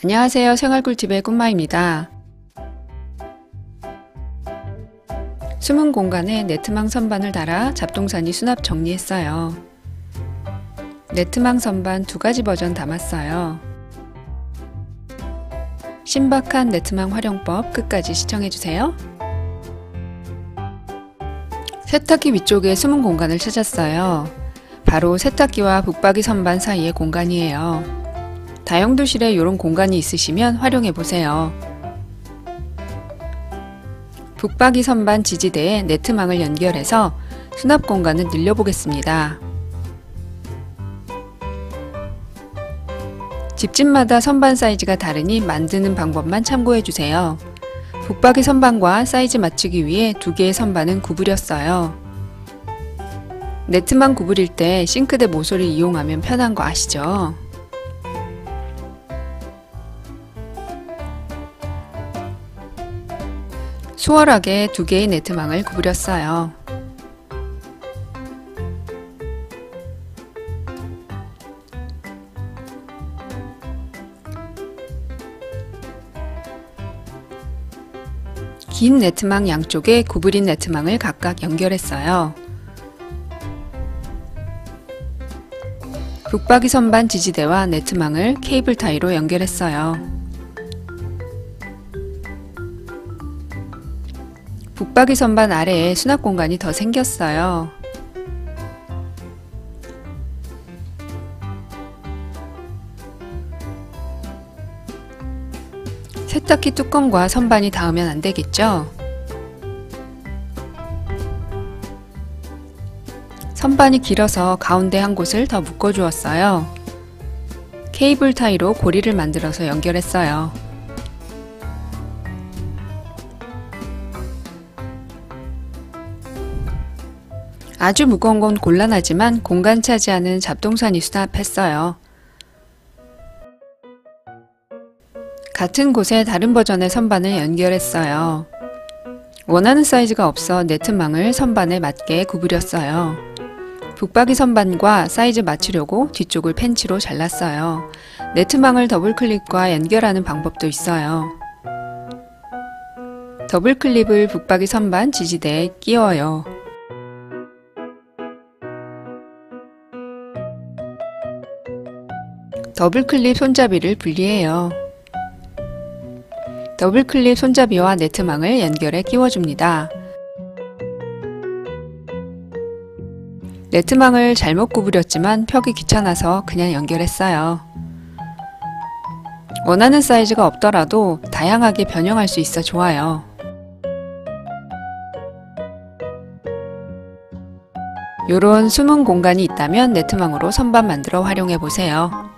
안녕하세요. 생활꿀팁의 꿀마입니다. 숨은 공간에 네트망 선반을 달아 잡동사니 수납 정리했어요. 네트망 선반 2가지 버전 담았어요. 신박한 네트망 활용법 끝까지 시청해주세요. 세탁기 위쪽에 숨은 공간을 찾았어요. 바로 세탁기와 붙박이 선반 사이의 공간이에요. 다용도실에 이런 공간이 있으시면 활용해보세요. 붙박이 선반 지지대에 네트망을 연결해서 수납 공간을 늘려보겠습니다. 집집마다 선반 사이즈가 다르니 만드는 방법만 참고해주세요. 붙박이 선반과 사이즈 맞추기 위해 2개의 선반은 구부렸어요. 네트망 구부릴 때 싱크대 모서를 이용하면 편한 거 아시죠? 수월하게 2개의 네트망을 구부렸어요. 긴 네트망 양쪽에 구부린 네트망을 각각 연결했어요. 붙박이 선반 지지대와 네트망을 케이블 타이로 연결했어요. 붙박이 선반 아래에 수납 공간이 더 생겼어요. 세탁기 뚜껑과 선반이 닿으면 안 되겠죠? 선반이 길어서 가운데 한 곳을 더 묶어 주었어요. 케이블 타이로 고리를 만들어서 연결했어요. 아주 무거운 건 곤란하지만 공간 차지하는 잡동사니 수납했어요. 같은 곳에 다른 버전의 선반을 연결했어요. 원하는 사이즈가 없어 네트망을 선반에 맞게 구부렸어요. 붙박이 선반과 사이즈 맞추려고 뒤쪽을 펜치로 잘랐어요. 네트망을 더블클립과 연결하는 방법도 있어요. 더블클립을 붙박이 선반 지지대에 끼워요. 더블클립 손잡이를 분리해요. 더블클립 손잡이와 네트망을 연결해 끼워줍니다. 네트망을 잘못 구부렸지만 펴기 귀찮아서 그냥 연결했어요. 원하는 사이즈가 없더라도 다양하게 변형할 수 있어 좋아요. 요런 숨은 공간이 있다면 네트망으로 선반 만들어 활용해보세요.